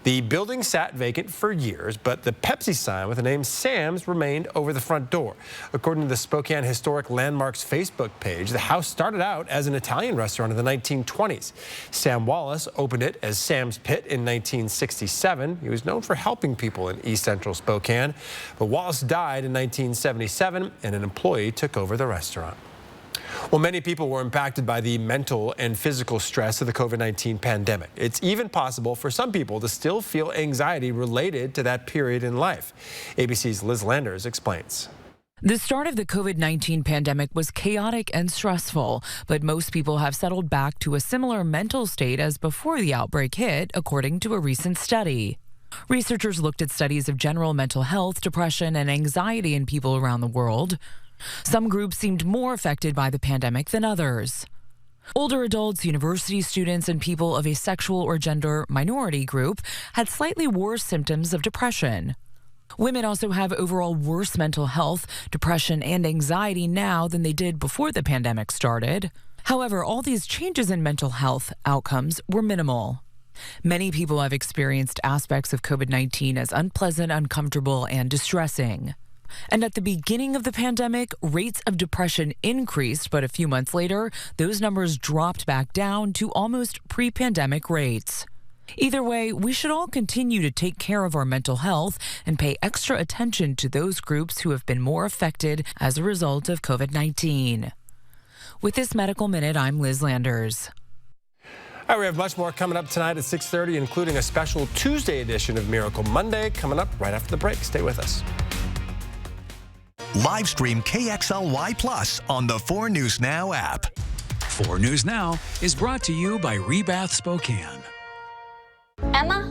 The building sat vacant for years, but the Pepsi sign with the name Sam's remained over the front door. According to the Spokane Historic Landmarks Facebook page, the house started out as an Italian restaurant in the 1920s. Sam Wallace opened it as Sam's Pit in 1967. He was known for helping people in East Central Spokane, but Wallace died in 1977 and an employee took over the restaurant. Well, many people were impacted by the mental and physical stress of the COVID-19 pandemic. It's even possible for some people to still feel anxiety related to that period in life. ABC's Liz Landers explains. The start of the COVID-19 pandemic was chaotic and stressful, but most people have settled back to a similar mental state as before the outbreak hit, according to a recent study. Researchers looked at studies of general mental health, depression, and anxiety in people around the world. Some groups seemed more affected by the pandemic than others. Older adults, university students, and people of a sexual or gender minority group had slightly worse symptoms of depression. Women also have overall worse mental health, depression, and anxiety now than they did before the pandemic started. However, all these changes in mental health outcomes were minimal. Many people have experienced aspects of COVID-19 as unpleasant, uncomfortable, and distressing. And at the beginning of the pandemic, rates of depression increased, but a few months later, those numbers dropped back down to almost pre-pandemic rates. Either way, we should all continue to take care of our mental health and pay extra attention to those groups who have been more affected as a result of COVID-19. With this Medical Minute, I'm Liz Landers. All right, we have much more coming up tonight at 6:30, including a special Tuesday edition of Miracle Monday coming up right after the break. Stay with us. Live stream KXLY Plus on the 4 News Now app. 4 News Now is brought to you by Rebath Spokane. Emma?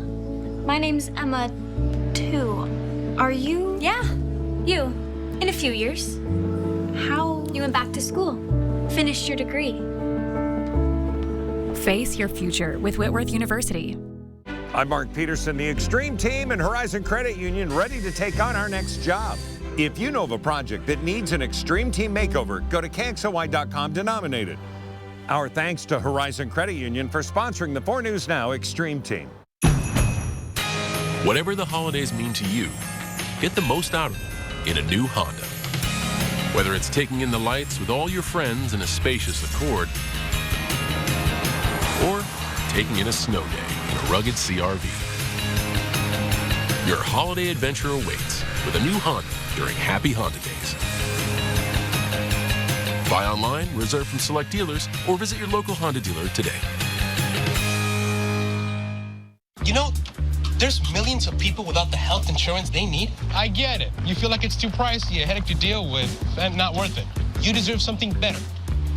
My name's Emma, too. Are you? Yeah, you. In a few years. How? You went back to school. Finished your degree. Face your future with Whitworth University. I'm Mark Peterson, the Extreme Team and Horizon Credit Union, ready to take on our next job. If you know of a project that needs an Extreme Team makeover, go to KXLY.com to nominate it. Our thanks to Horizon Credit Union for sponsoring the 4 News Now Extreme Team. Whatever the holidays mean to you, get the most out of them in a new Honda. Whether it's taking in the lights with all your friends in a spacious Accord, or taking in a snow day in a rugged CR-V. Your holiday adventure awaits with a new Honda during Happy Honda Days. Buy online, reserve from select dealers, or visit your local Honda dealer today. You know, there's millions of people without the health insurance they need. I get it. You feel like it's too pricey, a headache to deal with, and not worth it. You deserve something better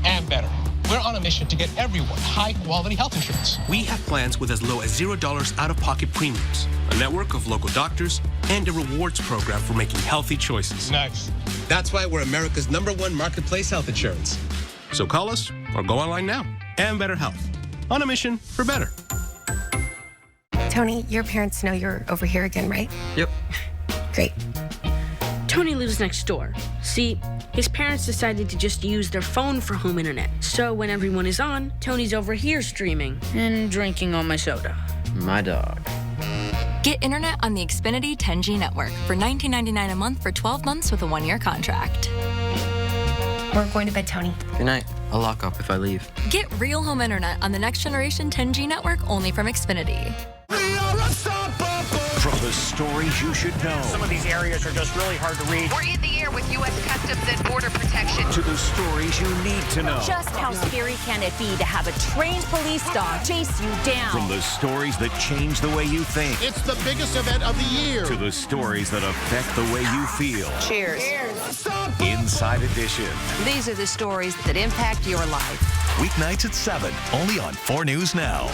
and better. We're on a mission to get everyone high-quality health insurance. We have plans with as low as $0 out-of-pocket premiums, a network of local doctors, and a rewards program for making healthy choices. Nice. That's why we're America's #1 marketplace health insurance. So call us or go online now. And Better Health. On a mission for better. Tony, your parents know you're over here again, right? Yep. Great. Tony lives next door. See, his parents decided to just use their phone for home internet. So when everyone is on, Tony's over here streaming and drinking all my soda. My dog. Get internet on the Xfinity 10G network for $19.99 a month for 12 months with a 1-year contract. We're going to bed, Tony. Good night. I'll lock up if I leave. Get real home internet on the next generation 10G network only from Xfinity. From the stories you should know. Some of these areas are just really hard to read. We're in the air with U.S. Customs and Border Protection. To the stories you need to know. Just how scary can it be to have a trained police dog chase you down? From the stories that change the way you think. It's the biggest event of the year. To the stories that affect the way you feel. Cheers. Inside Edition. These are the stories that impact your life. Weeknights at 7, only on 4 News Now.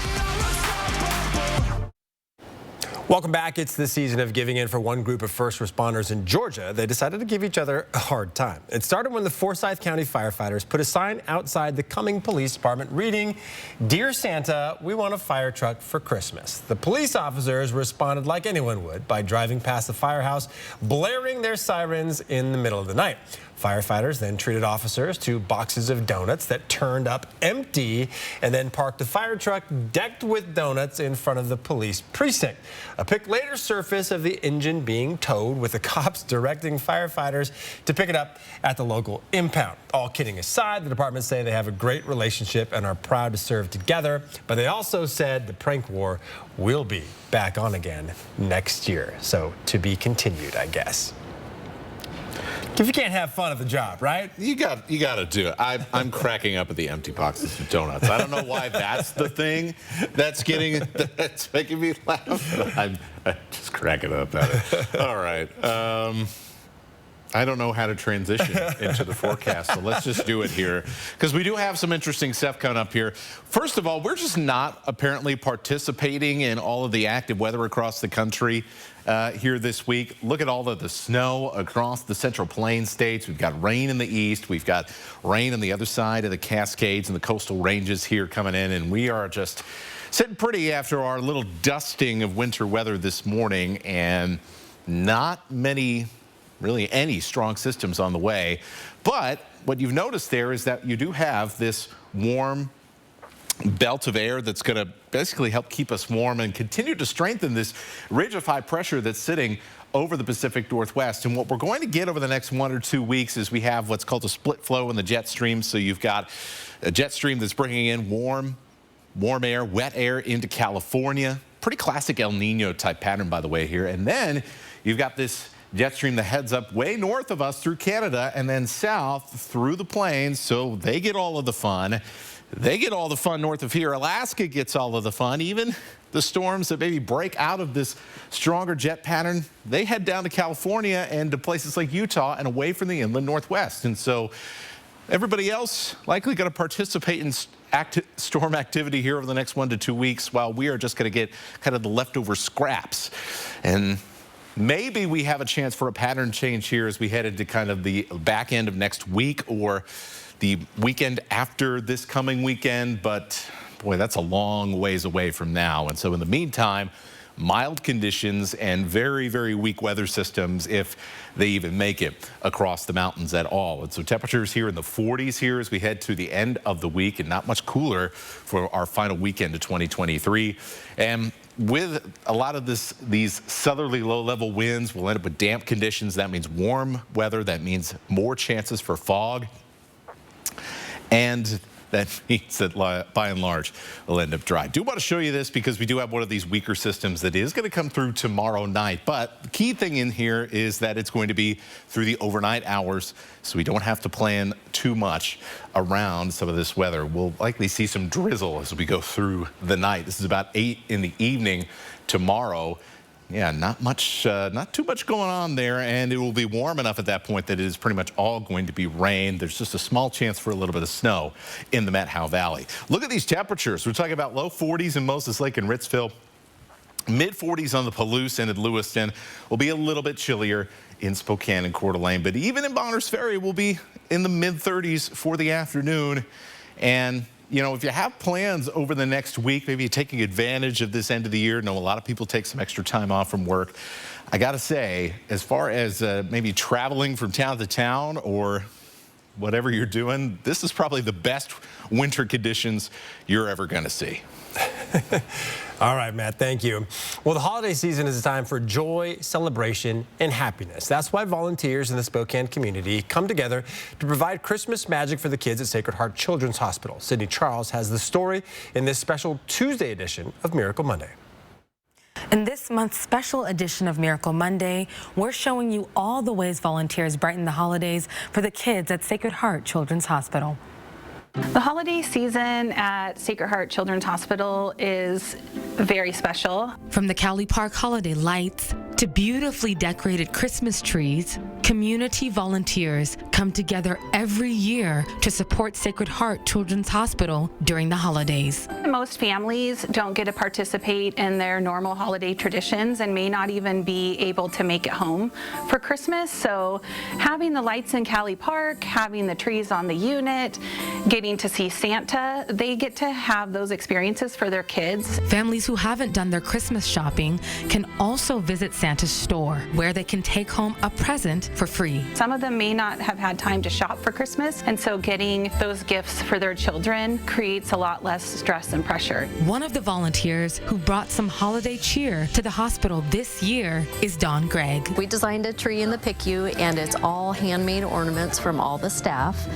Welcome back. It's the season of giving in for one group of first responders in Georgia. They decided to give each other a hard time. It started when the Forsyth County firefighters put a sign outside the Cumming Police Department reading, "Dear Santa, we want a fire truck for Christmas." The police officers responded like anyone would by driving past the firehouse, blaring their sirens in the middle of the night. Firefighters then treated officers to boxes of donuts that turned up empty and then parked a fire truck decked with donuts in front of the police precinct. A pic later surfaced of the engine being towed with the cops directing firefighters to pick it up at the local impound. All kidding aside, the department say they have a great relationship and are proud to serve together, but they also said the prank war will be back on again next year. So to be continued, I guess. If you can't have fun at the job, right? You got to do it. I'm cracking up at the empty boxes of donuts. I don't know why that's the thing that's making me laugh. I'm just cracking up at it. All right. I don't know how to transition into the forecast, so let's just do it here because we do have some interesting stuff coming up here. First of all, we're just not apparently participating in all of the active weather across the country here this week. Look at all of the snow across the Central Plains states. We've got rain in the east. We've got rain on the other side of the Cascades and the coastal ranges here coming in, and we are just sitting pretty after our little dusting of winter weather this morning, and not many, really any strong systems on the way. But what you've noticed there is that you do have this warm belt of air that's going to basically help keep us warm and continue to strengthen this ridge of high pressure that's sitting over the Pacific Northwest. And what we're going to get over the next 1 or 2 weeks is we have what's called a split flow in the jet stream. So you've got a jet stream that's bringing in warm air, wet air into California. Pretty classic El Nino type pattern, by the way, here. And then you've got this jet stream that heads up way north of us through Canada and then south through the plains. So they get all of the fun. They get all the fun north of here. Alaska gets all of the fun. Even the storms that maybe break out of this stronger jet pattern, they head down to California and to places like Utah and away from the inland Northwest. And so everybody else likely going to participate in storm activity here over the next 1 to 2 weeks, while we are just going to get kind of the leftover scraps. And maybe we have a chance for a pattern change here as we head into kind of the back end of next week or the weekend after this coming weekend, but boy, that's a long ways away from now. And so in the meantime, mild conditions and very, very weak weather systems if they even make it across the mountains at all. And so temperatures here in the 40s here as we head to the end of the week, and not much cooler for our final weekend of 2023. And with a lot of these southerly low-level winds, we'll end up with damp conditions. That means warm weather. That means more chances for fog. And that means that by and large, it'll end up dry. I do want to show you this because we do have one of these weaker systems that is going to come through tomorrow night. But the key thing in here is that it's going to be through the overnight hours, so we don't have to plan too much around some of this weather. We'll likely see some drizzle as we go through the night. This is about 8 in the evening tomorrow. Yeah, not too much going on there, and it will be warm enough at that point that it is pretty much all going to be rain. There's just a small chance for a little bit of snow in the Met-Howe Valley. Look at these temperatures. We're talking about low 40s in Moses Lake and Ritzville. Mid-40s on the Palouse and at Lewiston. Will be a little bit chillier in Spokane and Coeur d'Alene, but even in Bonners Ferry will be in the mid-30s for the afternoon. And you know, if you have plans over the next week, maybe taking advantage of this end of the year, I know a lot of people take some extra time off from work. I got to say, as far as maybe traveling from town to town or whatever you're doing, this is probably the best winter conditions you're ever going to see. All right, Matt, thank you. Well, the holiday season is a time for joy, celebration, and happiness. That's why volunteers in the Spokane community come together to provide Christmas magic for the kids at Sacred Heart Children's Hospital. Sydney Charles has the story in this special Tuesday edition of Miracle Monday. In this month's special edition of Miracle Monday, we're showing you all the ways volunteers brighten the holidays for the kids at Sacred Heart Children's Hospital. The holiday season at Sacred Heart Children's Hospital is very special. From the Cowley Park holiday lights to beautifully decorated Christmas trees, community volunteers come together every year to support Sacred Heart Children's Hospital during the holidays. Most families don't get to participate in their normal holiday traditions and may not even be able to make it home for Christmas. So having the lights in Cowley Park, having the trees on the unit, getting to see Santa, they get to have those experiences for their kids. Families who haven't done their Christmas shopping can also visit Santa's store, where they can take home a present for free. Some of them may not have had time to shop for Christmas, and so getting those gifts for their children creates a lot less stress and pressure. One of the volunteers who brought some holiday cheer to the hospital this year is Dawn Gregg. We designed a tree in the PICU, and it's all handmade ornaments from all the staff.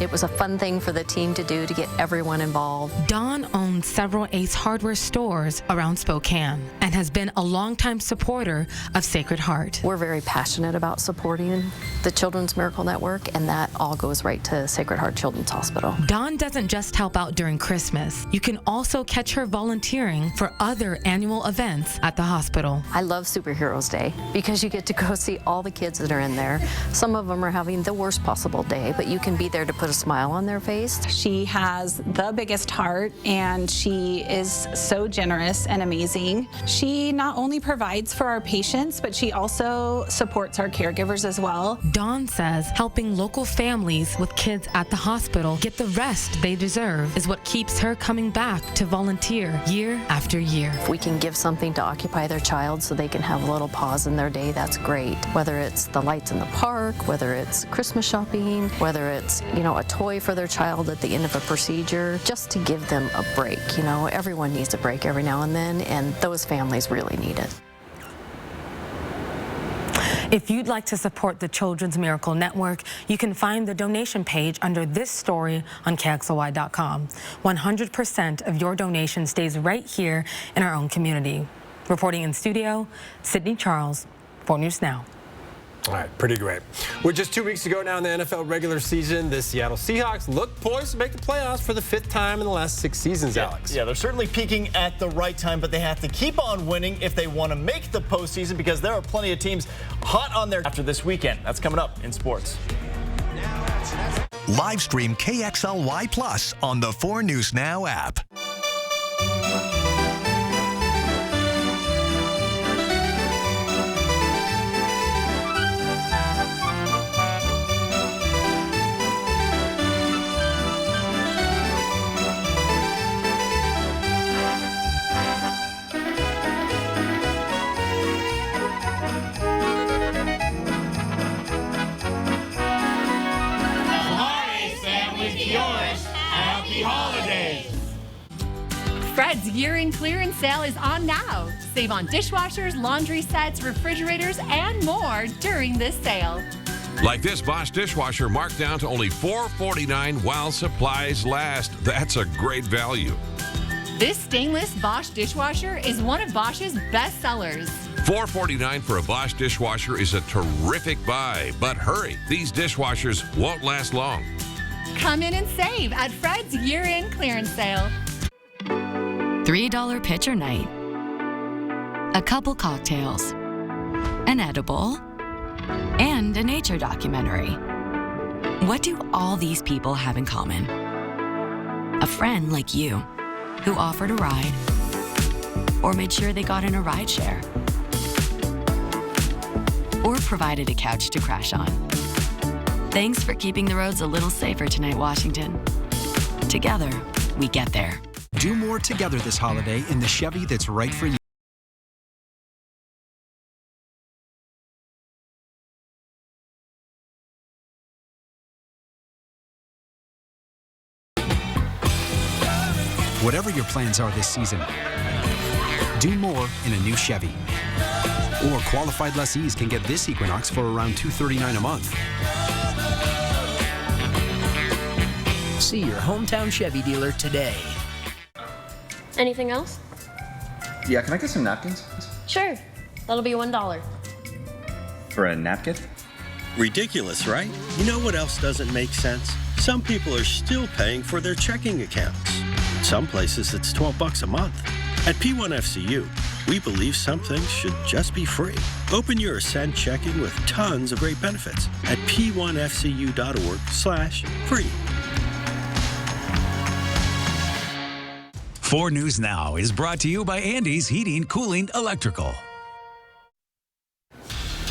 It was a fun thing for the team to do to get everyone involved. Dawn owns several Ace Hardware stores around Spokane and has been a longtime supporter of Sacred Heart. We're very passionate about supporting the Children's Miracle Network, and that all goes right to Sacred Heart Children's Hospital. Dawn doesn't just help out during Christmas. You can also catch her volunteering for other annual events at the hospital. I love Superheroes Day because you get to go see all the kids that are in there. Some of them are having the worst possible day, but you can be there to put a smile on their face. She has the biggest heart, and she is so generous and amazing. She not only provides for our patients, but she also supports our caregivers. caregivers as well. Dawn says helping local families with kids at the hospital get the rest they deserve is what keeps her coming back to volunteer year after year. If we can give something to occupy their child so they can have a little pause in their day, that's great. Whether it's the lights in the park, whether it's Christmas shopping, whether it's, a toy for their child at the end of a procedure, just to give them a break. Everyone needs a break every now and then, and those families really need it. If you'd like to support the Children's Miracle Network, you can find the donation page under this story on KXLY.com. 100% of your donation stays right here in our own community. Reporting in studio, Sydney Charles, 4 News Now. All right, pretty great. We're just 2 weeks to go now in the NFL regular season. The Seattle Seahawks look poised to make the playoffs for the 5th time in the last 6 seasons, Alex. Yeah, they're certainly peaking at the right time, but they have to keep on winning if they want to make the postseason, because there are plenty of teams hot on their after this weekend. That's coming up in sports. Live stream KXLY Plus on the 4 News Now app. Fred's year-end clearance sale is on now. Save on dishwashers, laundry sets, refrigerators, and more during this sale. Like this Bosch dishwasher marked down to only $4.49 while supplies last. That's a great value. This stainless Bosch dishwasher is one of Bosch's best sellers. $4.49 for a Bosch dishwasher is a terrific buy, but hurry, these dishwashers won't last long. Come in and save at Fred's year-end clearance sale. $3 pitcher night, a couple cocktails, an edible, and a nature documentary. What do all these people have in common? A friend like you, who offered a ride, or made sure they got in a ride share, or provided a couch to crash on. Thanks for keeping the roads a little safer tonight, Washington. Together, we get there. Do more together this holiday in the Chevy that's right for you. Whatever your plans are this season, do more in a new Chevy. Or qualified lessees can get this Equinox for around $239 a month. See your hometown Chevy dealer today. Anything else? Yeah, can I get some napkins? Sure. That'll be $1. For a napkin? Ridiculous, right? You know what else doesn't make sense? Some people are still paying for their checking accounts. Some places it's $12 a month. At P1FCU, we believe some things should just be free. Open your Ascend checking with tons of great benefits at p1fcu.org/free. 4 News Now is brought to you by Andy's Heating, Cooling, Electrical.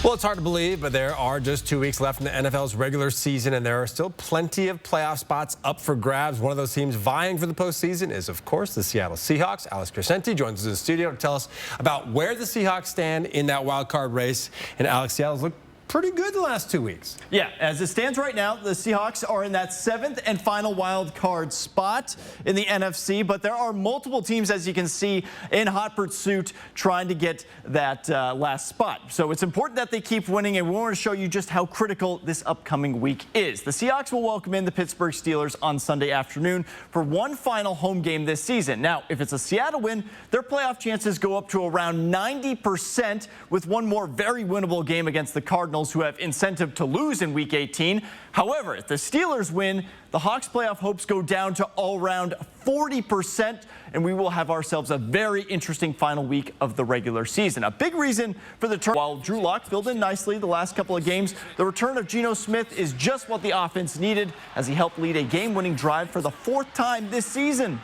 Well, it's hard to believe, but there are just 2 weeks left in the NFL's regular season, and there are still plenty of playoff spots up for grabs. One of those teams vying for the postseason is, of course, the Seattle Seahawks. Alex Crescenti joins us in the studio to tell us about where the Seahawks stand in that wild card race. And Alex, Seattle's looked pretty good the last 2 weeks. Yeah, as it stands right now, the Seahawks are in that 7th and final wild card spot in the NFC, but there are multiple teams, as you can see, in hot pursuit trying to get that last spot. So it's important that they keep winning, and we want to show you just how critical this upcoming week is. The Seahawks will welcome in the Pittsburgh Steelers on Sunday afternoon for one final home game this season. Now, if it's a Seattle win, their playoff chances go up to around 90%, with one more very winnable game against the Cardinals, who have incentive to lose in Week 18. However, if the Steelers win, the Hawks' playoff hopes go down to around 40%, and we will have ourselves a very interesting final week of the regular season. A big reason for the turn, while Drew Lock filled in nicely the last couple of games, the return of Geno Smith is just what the offense needed, as he helped lead a game-winning drive for the 4th time this season.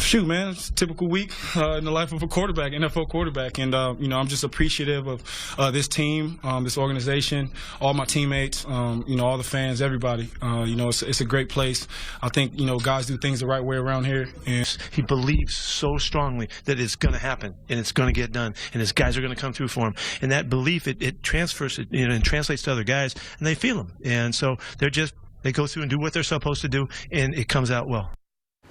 Shoot, man, it's a typical week in the life of a quarterback, NFL quarterback. And, I'm just appreciative of this team, this organization, all my teammates, all the fans, everybody. It's a great place. I think, guys do things the right way around here. And he believes so strongly that it's going to happen and it's going to get done and his guys are going to come through for him. And that belief, it transfers, and translates to other guys, and they feel them. And so they go through and do what they're supposed to do, and it comes out well.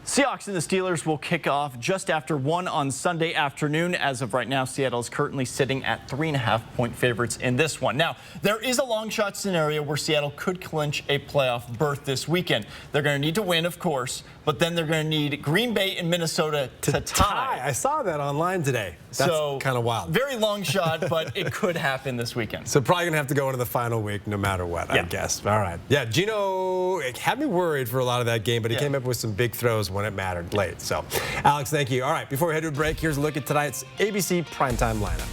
Seahawks and the Steelers will kick off just after 1 on Sunday afternoon. As of right now, Seattle is currently sitting at 3.5-point favorites in this one. Now, there is a long shot scenario where Seattle could clinch a playoff berth this weekend. They're going to need to win, of course, but then they're going to need Green Bay and Minnesota to tie. I saw that online today. That's kind of wild. Very long shot, but it could happen this weekend. So probably going to have to go into the final week no matter what, I guess. All right. Yeah, Gino had me worried for a lot of that game, but he came up with some big throws when it mattered late. So, Alex, thank you. All right, before we head to a break, here's a look at tonight's ABC primetime lineup.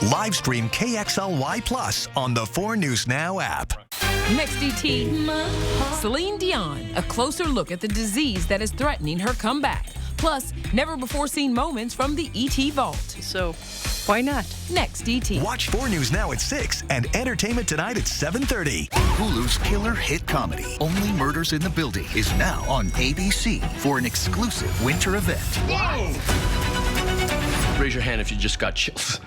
Live stream KXLY Plus on the 4 News Now app. Next DT, Celine Dion, a closer look at the disease that is threatening her comeback. Plus, never-before-seen moments from the ET Vault. So, why not? Next DT. Watch 4 News Now at 6 and Entertainment Tonight at 7:30. Hulu's killer hit comedy, Only Murders in the Building, is now on ABC for an exclusive winter event. Whoa! Raise your hand if you just got chills.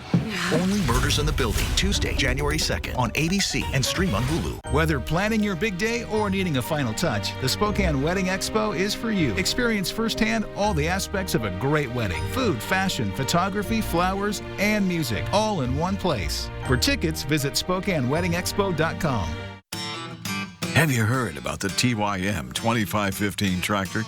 Only Murders in the Building, Tuesday, January 2nd on ABC and stream on Hulu. Whether planning your big day or needing a final touch, the Spokane Wedding Expo is for you. Experience firsthand all the aspects of a great wedding. Food, fashion, photography, flowers, and music, all in one place. For tickets, visit SpokaneWeddingExpo.com. Have you heard about the TYM 2515 tractor?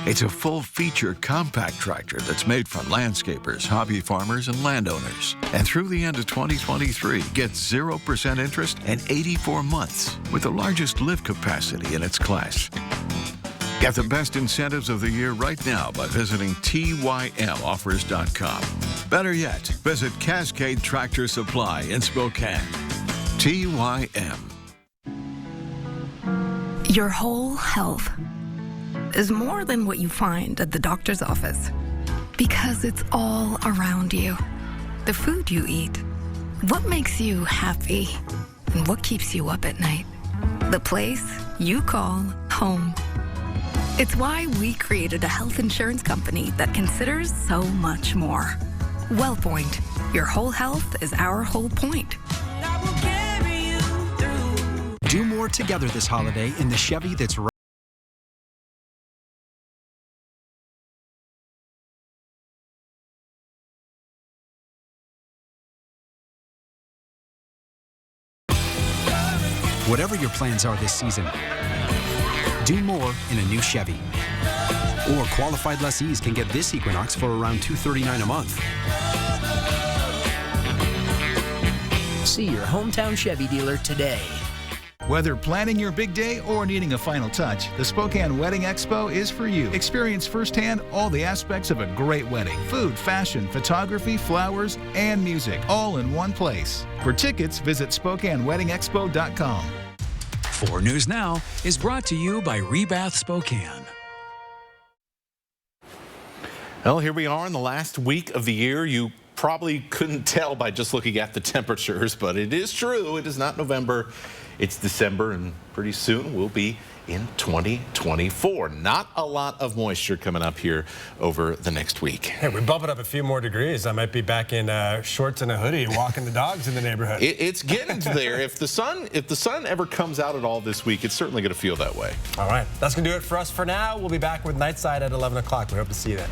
It's a full-feature compact tractor that's made for landscapers, hobby farmers, and landowners. And through the end of 2023, get 0% interest and 84 months with the largest lift capacity in its class. Get the best incentives of the year right now by visiting TYMOffers.com. Better yet, visit Cascade Tractor Supply in Spokane. TYM. Your whole health is more than what you find at the doctor's office, because it's all around you. The food you eat, what makes you happy, and what keeps you up at night. The place you call home. It's why we created a health insurance company that considers so much more. WellPoint, your whole health is our whole point. Do more together this holiday in the Chevy that's right. Whatever your plans are this season, do more in a new Chevy. Or qualified lessees can get this Equinox for around $239 a month. See your hometown Chevy dealer today. Whether planning your big day or needing a final touch, the Spokane Wedding Expo is for you. Experience firsthand all the aspects of a great wedding. Food, fashion, photography, flowers, and music, all in one place. For tickets, visit SpokaneWeddingExpo.com. 4 News Now is brought to you by Rebath Spokane. Well, here we are in the last week of the year. You probably couldn't tell by just looking at the temperatures, but it is true. It is not November. It's December, and pretty soon we'll be in 2024. Not a lot of moisture coming up here over the next week. Hey, we bump it up a few more degrees. I might be back in shorts and a hoodie walking the dogs in the neighborhood. It's getting there. If the sun ever comes out at all this week, it's certainly going to feel that way. All right. That's going to do it for us for now. We'll be back with Nightside at 11 o'clock. We hope to see you then.